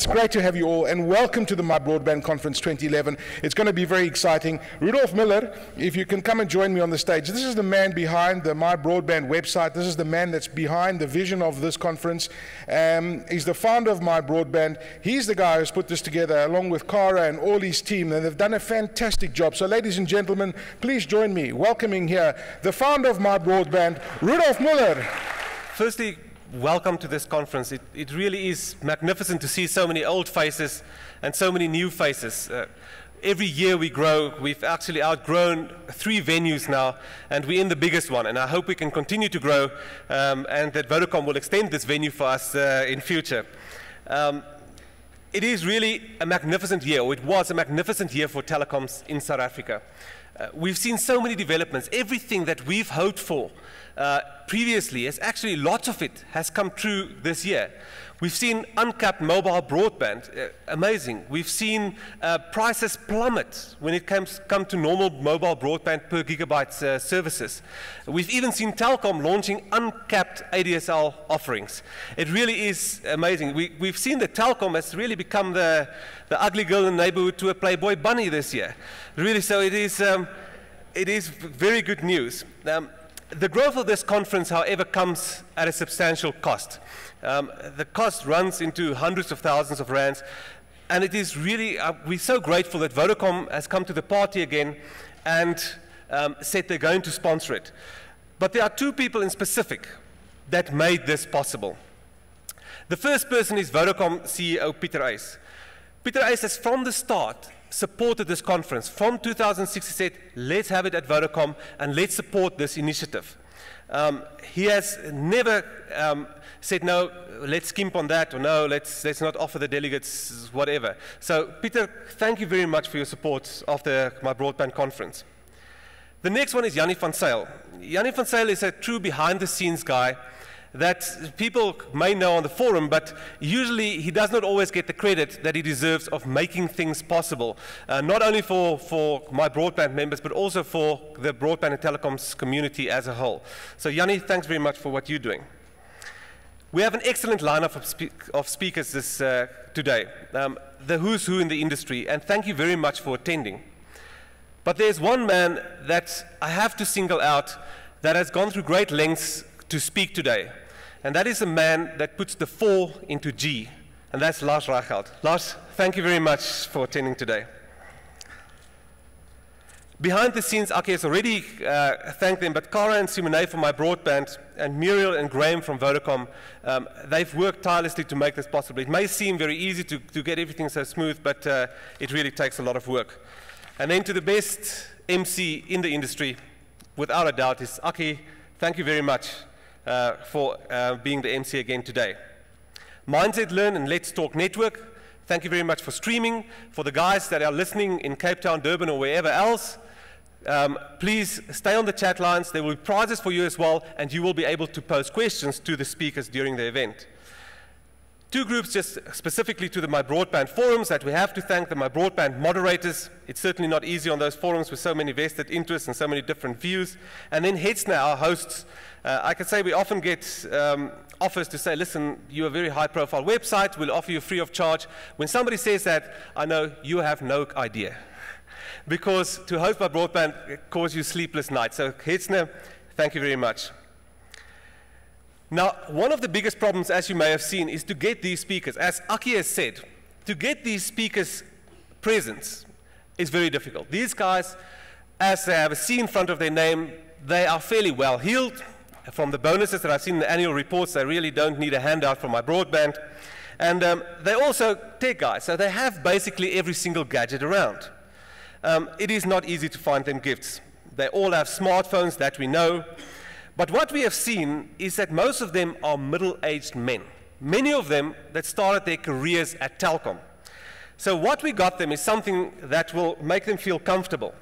It's great to have you all, and welcome to the MyBroadband Conference 2011. It's going to be very exciting. Rudolf Miller, if you can come and join me on the stage. This is the man behind the MyBroadband website. This is the man that's behind the vision of this conference. He's the founder of MyBroadband. He's the guy who's put this together, along with Cara and all his team, and they've done a fantastic job. So, ladies and gentlemen, please join me welcoming here the founder of MyBroadband, Rudolf Miller. Firstly, welcome to this conference. It really is magnificent to see so many old faces and so many new faces. Every year we grow. We've actually outgrown 3 venues now, and we're in the biggest one. And I hope we can continue to grow, and that Vodacom will extend this venue for us in future. It is really a magnificent year, or it was a magnificent year for telecoms in South Africa. We've seen so many developments. Everything that we've hoped for previously, actually lots of it has come true this year. We've seen uncapped mobile broadband, amazing. We've seen prices plummet when it comes to normal mobile broadband per gigabyte services. We've even seen Telkom launching uncapped ADSL offerings. It really is amazing. We've seen that Telkom has really become the ugly girl in the neighborhood to a Playboy bunny this year. Really, so it is very good news. The growth of this conference, however, comes at a substantial cost. The cost runs into hundreds of thousands of rands, and it is really, we're so grateful that Vodacom has come to the party again and said they're going to sponsor it. But there are 2 people in specific that made this possible. The first person is Vodacom CEO Pieter Uys. Pieter Uys has from the start supported this conference. From 2006 he said, let's have it at Vodacom and let's support this initiative. He has never said, no, let's skimp on that, or no, let's not offer the delegates whatever. So Pieter, thank you very much for your support of the MyBroadband conference. The next one is Jannie van Zyl. Jannie van Zyl is a true behind-the-scenes guy that people may know on the forum, but usually he does not always get the credit that he deserves of making things possible, not only for MyBroadband members, but also for the broadband and telecoms community as a whole. So Jannie, thanks very much for what you're doing. We have an excellent lineup of speakers today, the who's who in the industry, and thank you very much for attending. But there's one man that I have to single out that has gone through great lengths to speak today. And that is a man that puts the 4 into G, and that's Lars Reichelt. Lars, thank you very much for attending today. Behind the scenes, Aki has already thanked them, but Cara and Simone from MyBroadband, and Muriel and Graham from Vodacom, they've worked tirelessly to make this possible. It may seem very easy to get everything so smooth, but it really takes a lot of work. And then to the best MC in the industry, without a doubt, is Aki. Thank you very much for being the MC again today. Mindset Learn and Let's Talk Network, thank you very much for streaming. For the guys that are listening in Cape Town, Durban, or wherever else, please stay on the chat lines. There will be prizes for you as well, and you will be able to pose questions to the speakers during the event. 2 groups just specifically to the MyBroadband forums that we have to thank the MyBroadband moderators. It's certainly not easy on those forums with so many vested interests and so many different views. And then Hetzner, our hosts. I can say we often get offers to say, listen, you're a very high-profile website, we'll offer you free of charge. When somebody says that, I know you have no idea. Because to host MyBroadband causes you sleepless nights. So Hetzner, thank you very much. Now, one of the biggest problems, as you may have seen, is to get these speakers. As Aki has said, to get these speakers' presence is very difficult. These guys, as they have a C in front of their name, they are fairly well-heeled. From the bonuses that I've seen in the annual reports, they really don't need a handout from MyBroadband. And they're also tech guys, so they have basically every single gadget around. It is not easy to find them gifts. They all have smartphones, that we know. But what we have seen is that most of them are middle-aged men. Many of them that started their careers at Telkom. So what we got them is something that will make them feel comfortable.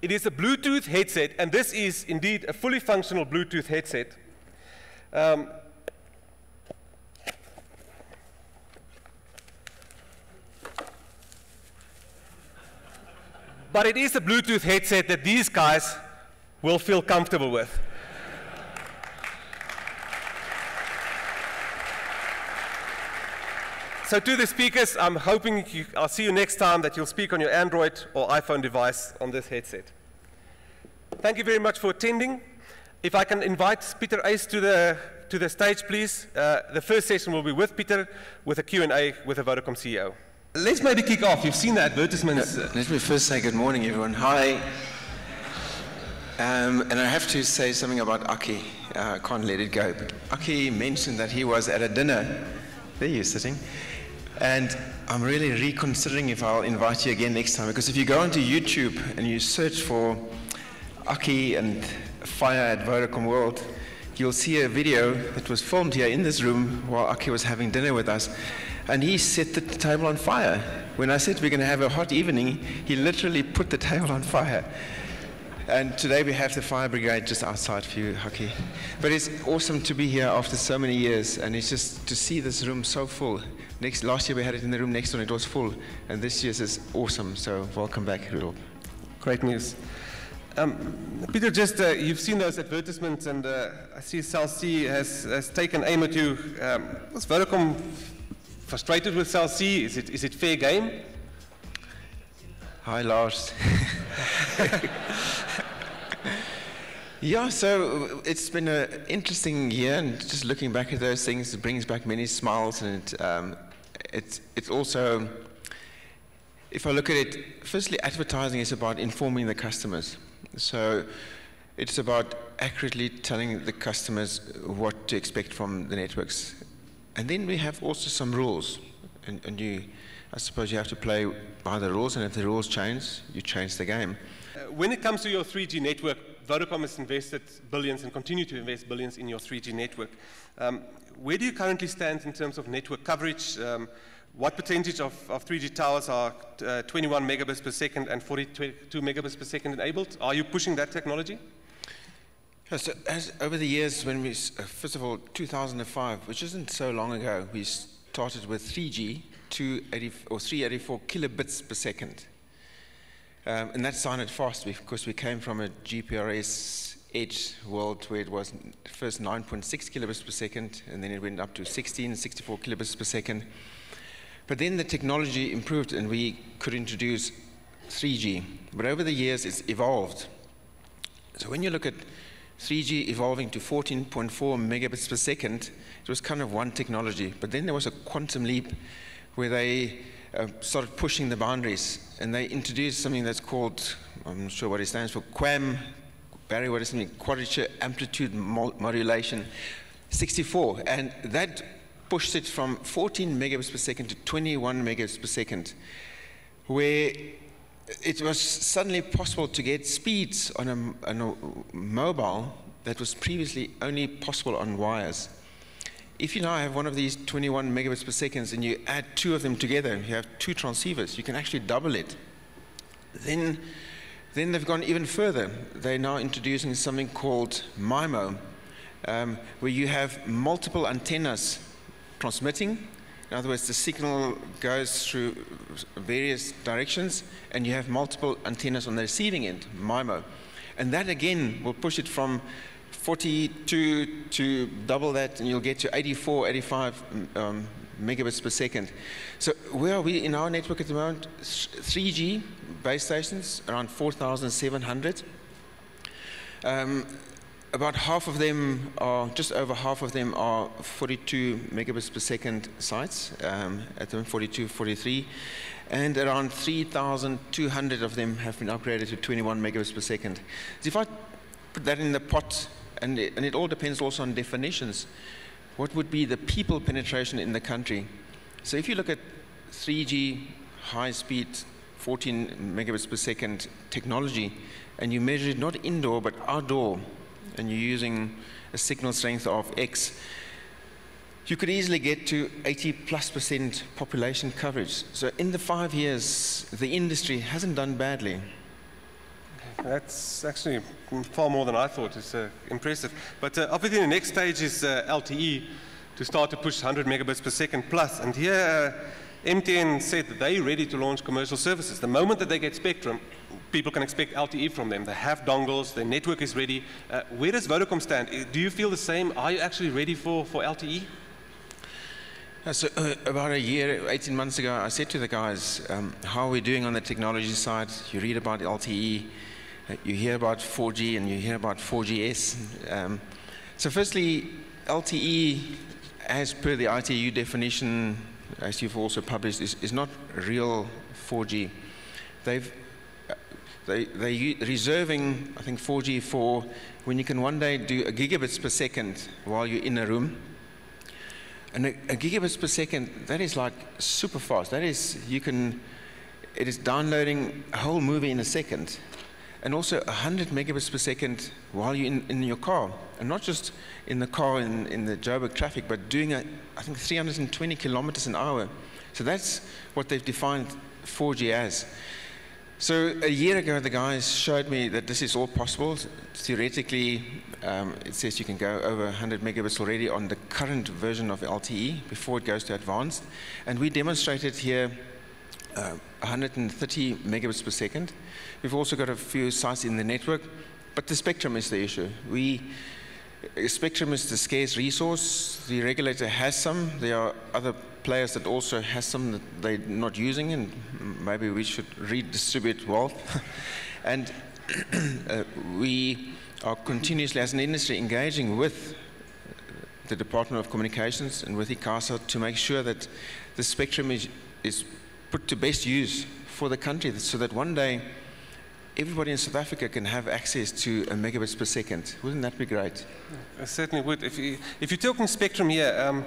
It is a Bluetooth headset, and this is indeed a fully functional Bluetooth headset. But it is a Bluetooth headset that these guys will feel comfortable with. So to the speakers, I'm hoping I'll see you next time that you'll speak on your Android or iPhone device on this headset. Thank you very much for attending. If I can invite Pieter Uys to the stage, please. The first session will be with Pieter, with a Q&A with the Vodacom CEO. Let's maybe kick off. You've seen the advertisements. Let me first say good morning, everyone. Hi. And I have to say something about Aki. I can't let it go. But Aki mentioned that he was at a dinner. There you're sitting. And I'm really reconsidering if I'll invite you again next time. Because if you go onto YouTube and you search for Aki and fire at Vodacom World, you'll see a video that was filmed here in this room while Aki was having dinner with us. And he set the table on fire. When I said we're going to have a hot evening, he literally put the table on fire. And today we have the fire brigade just outside for you, Aki. But it's awesome to be here after so many years, and it's just to see this room so full. Last year we had it in the room next door and it was full, and this year's is awesome, so welcome back, Rudolf. Great news. Pieter, just you've seen those advertisements, and I see Cell C has taken aim at you. Was Vodacom frustrated with Cell C? Is it fair game? Hi, Lars. Yeah, so it's been an interesting year, and just looking back at those things, it brings back many smiles, and it's also, if I look at it, firstly, advertising is about informing the customers. So it's about accurately telling the customers what to expect from the networks. And then we have also some rules, and I suppose you have to play by the rules, and if the rules change, you change the game. When it comes to your 3G network, Vodacom has invested billions and continue to invest billions in your 3G network. Where do you currently stand in terms of network coverage? What percentage of 3G towers are 21 megabits per second and 42 megabits per second enabled? Are you pushing that technology? Yeah, so over the years, when we, first of all, 2005, which isn't so long ago, we started with 3G, 384 kilobits per second. And that sounded fast because we came from a GPRS edge world where it was first 9.6 kilobits per second, and then it went up to 64 kilobits per second. But then the technology improved, and we could introduce 3G. But over the years, it's evolved. So when you look at 3G evolving to 14.4 megabits per second, it was kind of one technology. But then there was a quantum leap where they started pushing the boundaries, and they introduced something that's called, I'm not sure what it stands for, QAM, Barry, what is it, quadrature amplitude modulation, 64, and that pushed it from 14 megabits per second to 21 megabits per second, where it was suddenly possible to get speeds on a mobile that was previously only possible on wires. If you now have one of these 21 megabits per second and you add two of them together, you have two transceivers, you can actually double it. Then they've gone even further. They're now introducing something called MIMO, where you have multiple antennas transmitting. In other words, the signal goes through various directions, and you have multiple antennas on the receiving end, MIMO. And that again will push it from 42 to double that, and you'll get to 84, 85 megabits per second. So where are we in our network at the moment? 3G base stations, around 4,700. About half of them are, just over half of them are 42 megabits per second sites, at the moment 42, 43, and around 3,200 of them have been upgraded to 21 megabits per second. So if I put that in the pot, and it all depends also on definitions, what would be the people penetration in the country? So if you look at 3G, high-speed, 14 megabits per second technology, and you measure it not indoor but outdoor, and you're using a signal strength of X, you could easily get to 80+% population coverage. So in the 5 years, the industry hasn't done badly. That's actually far more than I thought. It's impressive. But obviously the next stage is LTE to start to push 100 megabits per second plus. And here MTN said that they're ready to launch commercial services. The moment that they get spectrum, people can expect LTE from them. They have dongles, their network is ready. Where does Vodacom stand? Do you feel the same? Are you actually ready for LTE? So, about a year, 18 months ago, I said to the guys, how are we doing on the technology side? You read about LTE, you hear about 4G, and you hear about 4GS. So firstly, LTE, as per the ITU definition, as you've also published, is not real 4G. They're reserving, I think, 4G for when you can one day do a gigabits per second while you're in a room. And a gigabits per second, that is like super fast. That is, it is downloading a whole movie in a second. And also 100 megabits per second while you're in your car. And not just in the car in the Joburg traffic, but doing, I think, 320 kilometers an hour. So that's what they've defined 4G as. So a year ago, the guys showed me that this is all possible. Theoretically, it says you can go over 100 megabits already on the current version of LTE before it goes to advanced. And we demonstrated here 130 megabits per second. We've also got a few sites in the network, but the spectrum is the issue. Spectrum is the scarce resource. The regulator has some. There are other players that also have some that they're not using, and maybe we should redistribute wealth. And we are continuously, as an industry, engaging with the Department of Communications and with ICASA to make sure that the spectrum is put to best use for the country, so that one day everybody in South Africa can have access to a megabits per second. Wouldn't that be great? I certainly would. If you're talking spectrum here,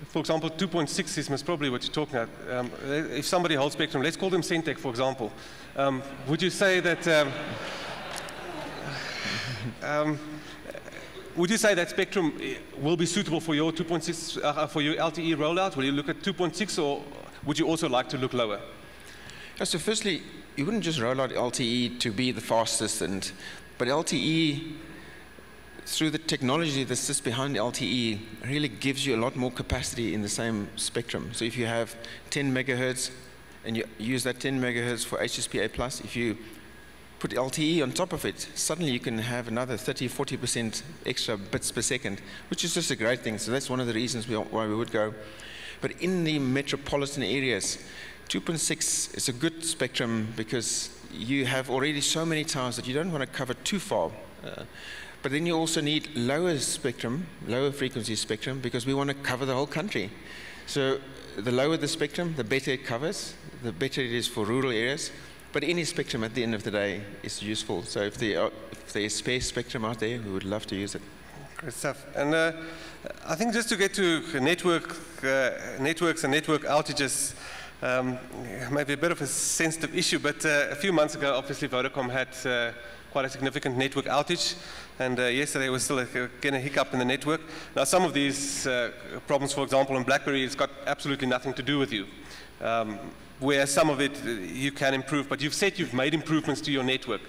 for example, 2.6 is most probably what you're talking about. If somebody holds spectrum, let's call them Centec, for example. Would you say that spectrum will be suitable for your 2.6 for your LTE rollout? Will you look at 2.6, or would you also like to look lower? So firstly, you wouldn't just roll out LTE to be the fastest, but LTE, through the technology that sits behind LTE, really gives you a lot more capacity in the same spectrum. So if you have 10 megahertz and you use that 10 megahertz for HSPA+, if you put LTE on top of it, suddenly you can have another 30–40% extra bits per second, which is just a great thing. So that's one of the reasons why we would go. But in the metropolitan areas, 2.6 is a good spectrum because you have already so many towers that you don't want to cover too far. But then you also need lower spectrum, lower frequency spectrum, because we want to cover the whole country. So the lower the spectrum, the better it covers, the better it is for rural areas. But any spectrum at the end of the day is useful. So if there is spare spectrum out there, we would love to use it. Great stuff. And I think just to get to networks and network outages, maybe a bit of a sensitive issue, but a few months ago, obviously, Vodacom had quite a significant network outage, and yesterday was still again a hiccup in the network. Now, some of these problems, for example, on BlackBerry, it's got absolutely nothing to do with you, whereas some of it you can improve, but you've said you've made improvements to your network.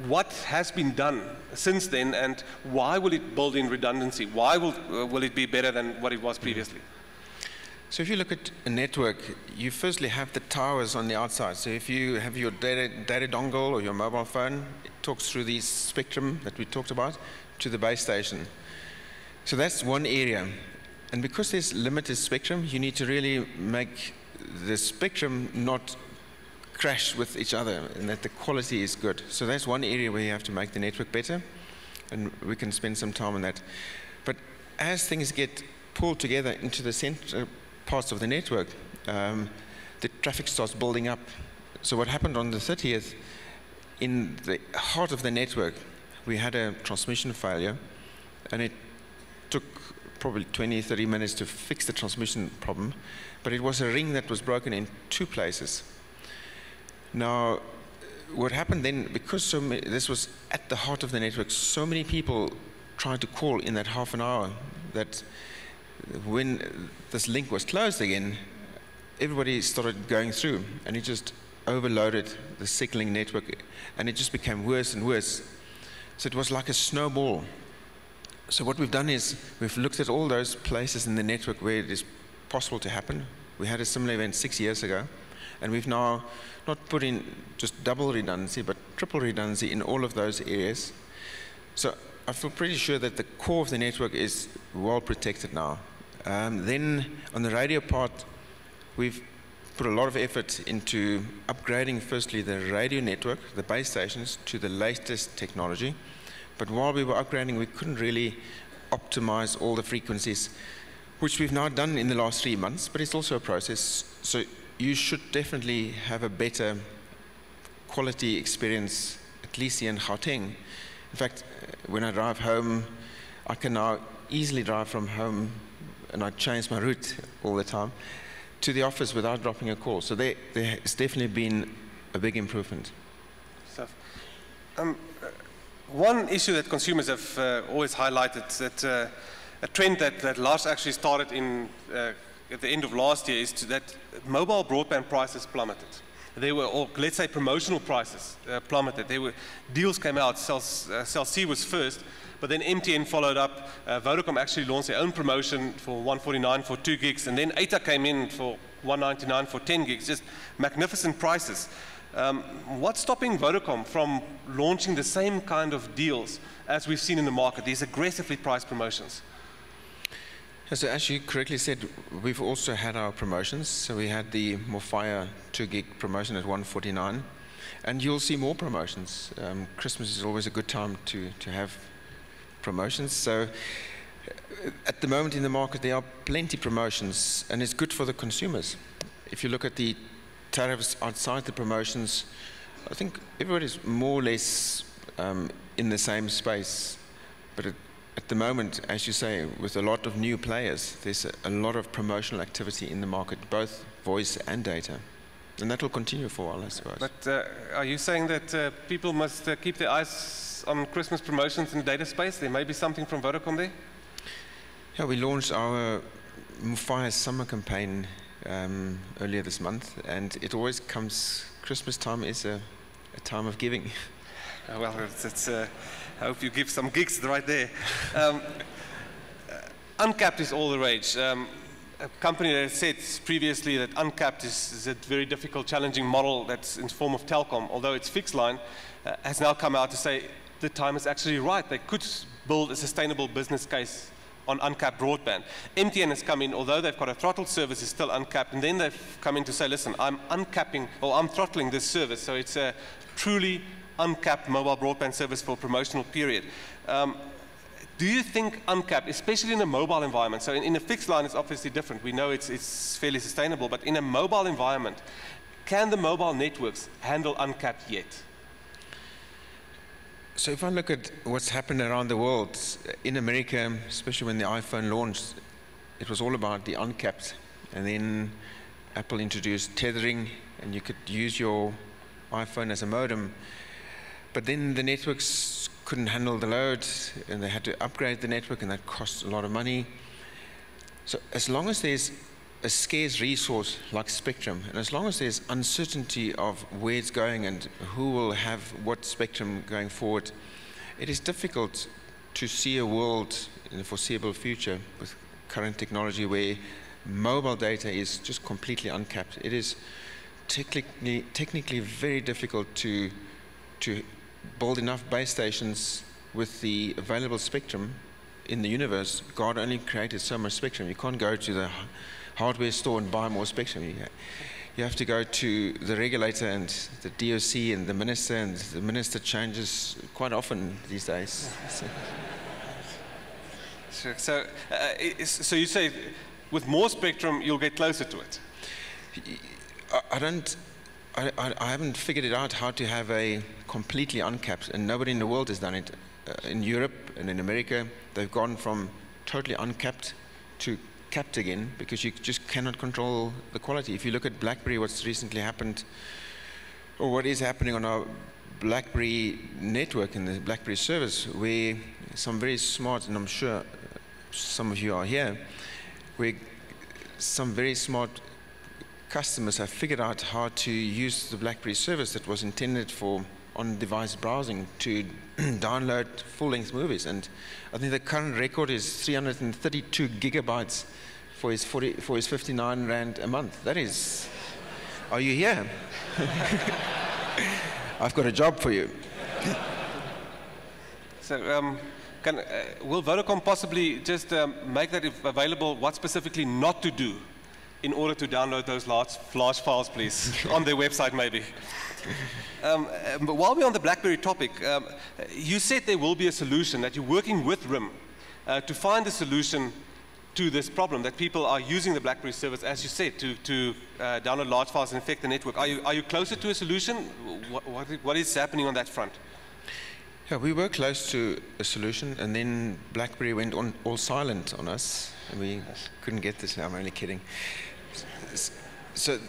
What has been done since then, and why will it build in redundancy? Why will it be better than what it was previously? So if you look at a network, you firstly have the towers on the outside. So if you have your data dongle or your mobile phone, it talks through the spectrum that we talked about to the base station. So that's one area. And because there's limited spectrum, you need to really make the spectrum not crash with each other and that the quality is good. So that's one area where you have to make the network better, and we can spend some time on that. But as things get pulled together into the center parts of the network, the traffic starts building up. So what happened on the 30th, in the heart of the network, we had a transmission failure, and it took probably 20–30 minutes to fix the transmission problem, but it was a ring that was broken in 2 places. Now, what happened then, because this was at the heart of the network, so many people tried to call in that half an hour that when this link was closed again, everybody started going through, and it just overloaded the signaling network, and it just became worse and worse. So it was like a snowball. So what we've done is we've looked at all those places in the network where it is possible to happen. We had a similar event 6 years ago, and we've now not put in just double redundancy, but triple redundancy in all of those areas. So I feel pretty sure that the core of the network is well protected now. Then on the radio part, we've put a lot of effort into upgrading firstly the radio network, the base stations, to the latest technology. But while we were upgrading, we couldn't really optimize all the frequencies, which we've now done in the last 3 months, but it's also a process. So you should definitely have a better quality experience, at least here in Gauteng. In fact, when I drive home, I can now easily drive from home, and I change my route all the time, to the office without dropping a call. So there has definitely been a big improvement. One issue that consumers have always highlighted, that a trend that Lars actually started in at the end of last year, is that mobile broadband prices plummeted. They were, or let's say promotional prices plummeted. Deals came out, Cell C was first, but then MTN followed up. Vodacom actually launched their own promotion for 149 for 2 gigs, and then ATA came in for 199 for 10 gigs, just magnificent prices. What's stopping Vodacom from launching the same kind of deals as we've seen in the market, these aggressively priced promotions? So as you correctly said, we've also had our promotions. So we had the Morfire 2 gig promotion at 149, and you'll see more promotions. Christmas is always a good time to have promotions. So at the moment in the market, there are plenty of promotions, and it's good for the consumers. If you look at the tariffs outside the promotions, I think everybody's more or less in the same space. But at the moment, as you say, with a lot of new players, there's a lot of promotional activity in the market, both voice and data. And that will continue for a while, I suppose. But are you saying that people must keep their eyes on Christmas promotions in the data space? There may be something from Vodacom there? Yeah, we launched our Morfire summer campaign earlier this month, and it always comes, Christmas time is a time of giving. Well, I hope you give some gigs right there. Uncapped is all the rage. A company that said previously that uncapped is a very difficult, challenging model that's in the form of telecom, although it's fixed line, has now come out to say the time is actually right. They could build a sustainable business case on uncapped broadband. MTN has come in, although they've got a throttled service, is still uncapped, and then they've come in to say, listen, I'm uncapping, or I'm throttling this service, so it's a truly uncapped mobile broadband service for a promotional period. Do you think uncapped, especially in a mobile environment, so in a fixed line it's obviously different, we know it's fairly sustainable, but in a mobile environment, can the mobile networks handle uncapped yet? So if I look at what's happened around the world, in America, especially when the iPhone launched, it was all about the uncapped. And then Apple introduced tethering, and you could use your iPhone as a modem. But then the networks couldn't handle the load, and they had to upgrade the network, and that cost a lot of money. So as long as there's a scarce resource like spectrum, and as long as there's uncertainty of where it's going and who will have what spectrum going forward, it is difficult to see a world in the foreseeable future with current technology where mobile data is just completely uncapped. It is technically very difficult to build enough base stations with the available spectrum in the universe. God only created so much spectrum. You can't go to the hardware store and buy more spectrum. You have to go to the regulator and the DOC and the minister changes quite often these days. So you say with more spectrum you'll get closer to it? I haven't figured it out how to have a completely uncapped, and nobody in the world has done it. In Europe and in America, they've gone from totally uncapped to capped again because you just cannot control the quality. If you look at BlackBerry, what's recently happened, or what is happening on our BlackBerry network and the BlackBerry service, where some very smart, and I'm sure some of you are here, where some very smart customers have figured out how to use the BlackBerry service that was intended for on-device browsing to download full-length movies. And I think the current record is 332 gigabytes for his 59 Rand a month. That is, are you here? I've got a job for you. So Will Vodacom possibly just make that available, what specifically not to do in order to download those large files, please, on their website maybe? But while we're on the BlackBerry topic, you said there will be a solution, that you're working with RIM to find a solution to this problem, that people are using the BlackBerry service, as you said, to download large files and infect the network. Are you closer to a solution? What is happening on that front? Yeah, we were close to a solution, and then BlackBerry went all silent on us, and we couldn't get this. I'm only kidding. So,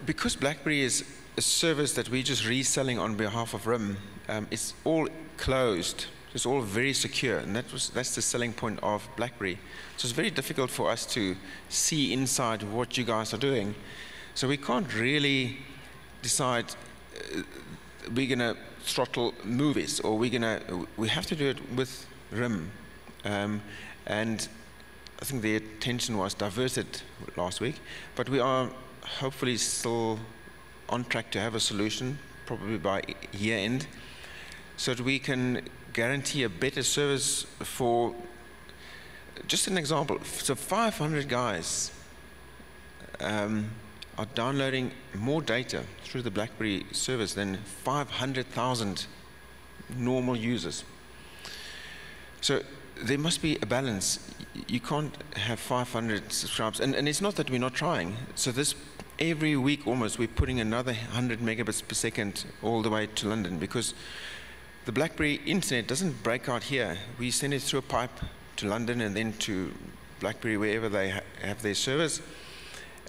because BlackBerry is a service that we're just reselling on behalf of RIM, it's all closed. It's all very secure, and that's the selling point of BlackBerry. So it's very difficult for us to see inside what you guys are doing. So we can't really decide we're going to throttle movies, or we have to do it with RIM. And I think the attention was diverted last week, but we are hopefully still on track to have a solution, probably by year end, so that we can guarantee a better service for, just an example, so 500 guys are downloading more data through the BlackBerry service than 500,000 normal users. So there must be a balance. You can't have 500 subscribers, and it's not that we're not trying. So this, every week almost, we're putting another 100 megabits per second all the way to London, because the BlackBerry internet doesn't break out here. We send it through a pipe to London and then to BlackBerry wherever they have their service.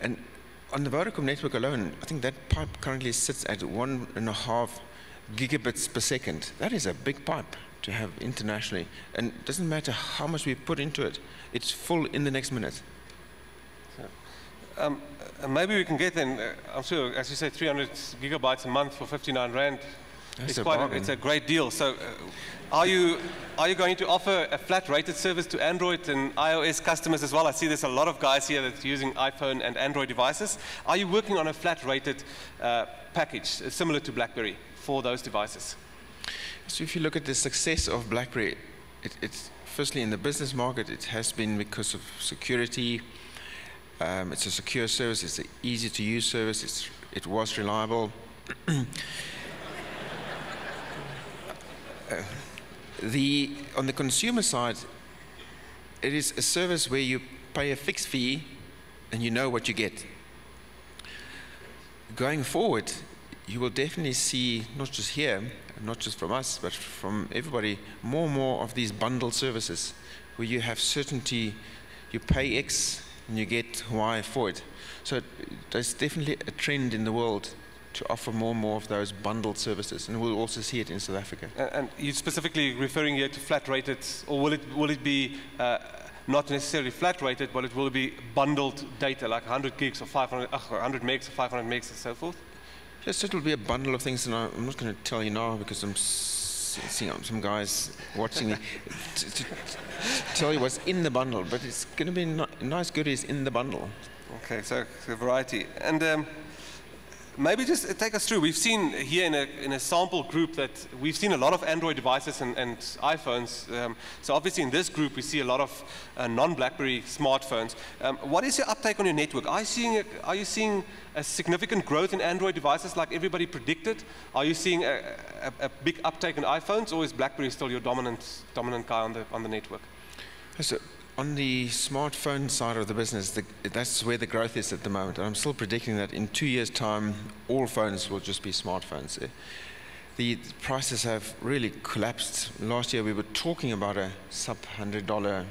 And on the Vodacom network alone, I think that pipe currently sits at 1.5 gigabits per second. That is a big pipe to have internationally. And it doesn't matter how much we put into it, it's full in the next minute. Maybe we can get then, I'm sure, as you say, 300 gigabytes a month for 59 Rand. It's a great deal. So are you going to offer a flat-rated service to Android and iOS customers as well? I see there's a lot of guys here that's using iPhone and Android devices. Are you working on a flat-rated package similar to BlackBerry for those devices? So if you look at the success of BlackBerry, it's firstly in the business market, it has been because of security. It's a secure service, it's an easy-to-use service, it was reliable. On the consumer side, it is a service where you pay a fixed fee and you know what you get. Going forward, you will definitely see, not just here, not just from us, but from everybody, more and more of these bundled services where you have certainty, you pay X and you get Y for it. So there's definitely a trend in the world to offer more and more of those bundled services, and we'll also see it in South Africa. And you're specifically referring here to flat-rated, or will it be not necessarily flat-rated, but it will be bundled data, like 100 gigs or 100 megs or 500 megs and so forth? Yes, it will be a bundle of things, and I'm not going to tell you now because I'm seeing some guys watching me to tell you what's in the bundle, but it's going to be nice goodies in the bundle. Okay, so variety. And maybe just take us through. We've seen here in a sample group that we've seen a lot of Android devices and iPhones. So obviously in this group we see a lot of non-BlackBerry smartphones. What is your uptake on your network? Are you seeing a significant growth in Android devices like everybody predicted? Are you seeing a big uptake in iPhones, or is BlackBerry still your dominant guy on the network? So on the smartphone side of the business, that's where the growth is at the moment. And I'm still predicting that in 2 years' time, all phones will just be smartphones. The prices have really collapsed. Last year, we were talking about a sub-$100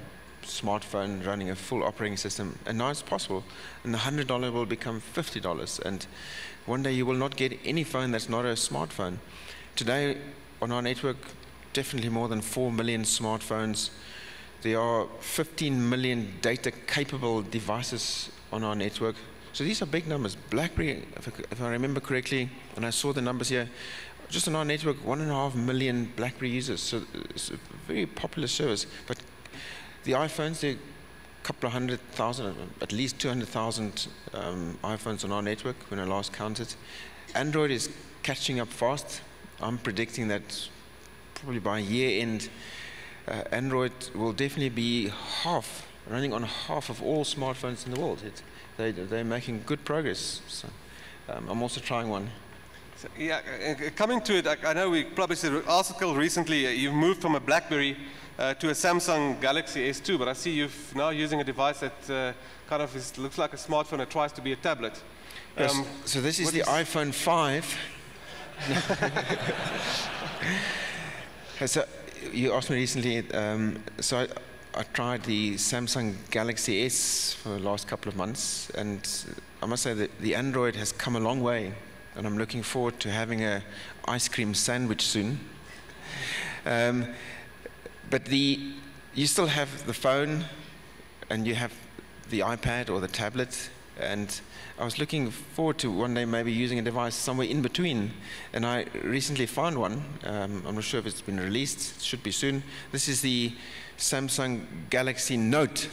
smartphone running a full operating system, and now it's possible. And the $100 will become $50. And one day, you will not get any phone that's not a smartphone. Today, on our network, definitely more than 4 million smartphones. There are 15 million data-capable devices on our network. So these are big numbers. BlackBerry, if I remember correctly, and I saw the numbers here, just on our network, 1.5 million BlackBerry users. So it's a very popular service. But the iPhones, there are a couple of 100,000, at least 200,000 iPhones on our network when I last counted. Android is catching up fast. I'm predicting that probably by year end, Android will definitely be running on half of all smartphones in the world. They're making good progress. So, I'm also trying one. So, yeah, coming to it, I know we published an article recently. You've moved from a BlackBerry to a Samsung Galaxy S2, but I see you're now using a device that kind of looks like a smartphone that tries to be a tablet. Yes, so this is the iPhone 5. So you asked me recently, so I tried the Samsung Galaxy S for the last couple of months, and I must say that the Android has come a long way, and I'm looking forward to having an ice cream sandwich soon. But you still have the phone, and you have the iPad or the tablet, and I was looking forward to one day maybe using a device somewhere in between, and I recently found one. I'm not sure if it's been released. It should be soon. This is the Samsung Galaxy Note.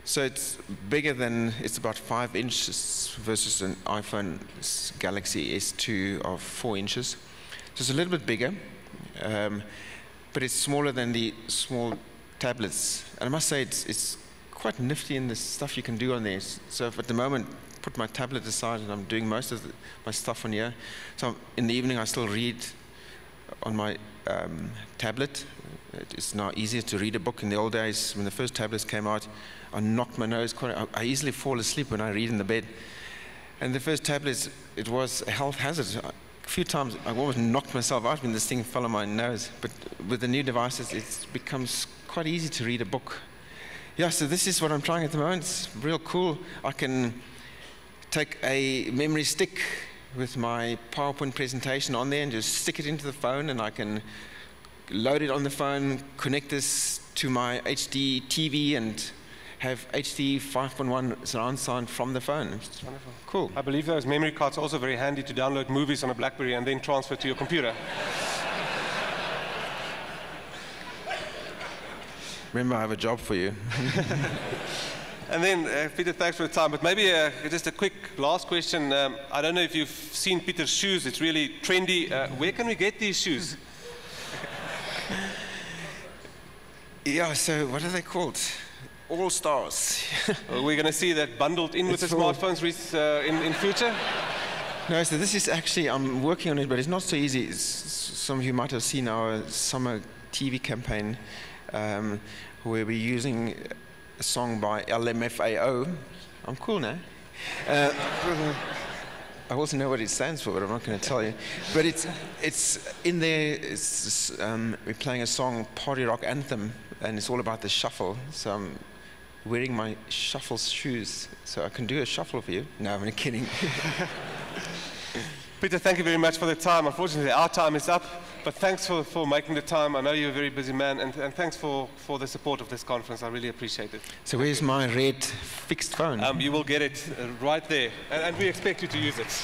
So it's bigger than, it's about 5 inches versus an iPhone Galaxy S2 of 4 inches. So it's a little bit bigger, but it's smaller than the small tablets. And I must say it's quite nifty in the stuff you can do on there. So if at the moment, put my tablet aside and I'm doing most of my stuff on here. So in the evening I still read on my tablet. It's now easier to read a book. In the old days, when the first tablets came out, I knocked my nose quite. I easily fall asleep when I read in the bed. And the first tablets, it was a health hazard. A few times I almost knocked myself out when this thing fell on my nose. But with the new devices, it becomes quite easy to read a book. Yeah, so this is what I'm trying at the moment. It's real cool. I can take a memory stick with my PowerPoint presentation on there and just stick it into the phone, and I can load it on the phone, connect this to my HD TV, and have HD 5.1 surround sound from the phone. It's wonderful. Cool. I believe those memory cards are also very handy to download movies on a BlackBerry and then transfer to your computer. Remember, I have a job for you. And then, Pieter, thanks for the time. But maybe just a quick last question. I don't know if you've seen Pieter's shoes. It's really trendy. Where can we get these shoes? Yeah, so what are they called? All Stars. Well, we're going to see that bundled in with the smartphones in future? No, so this is actually, I'm working on it, but it's not so easy. Some of you might have seen our summer TV campaign where we're using a song by LMFAO. I'm cool now. I also know what it stands for, but I'm not going to tell you. But it's in there. We're playing a song, Party Rock Anthem, and it's all about the shuffle. So I'm wearing my shuffle shoes, so I can do a shuffle for you. No, I'm kidding. Pieter, thank you very much for the time. Unfortunately, our time is up, but thanks for making the time. I know you're a very busy man, and thanks for the support of this conference. I really appreciate it. So where's my red fixed phone? You will get it right there, and we expect you to use it.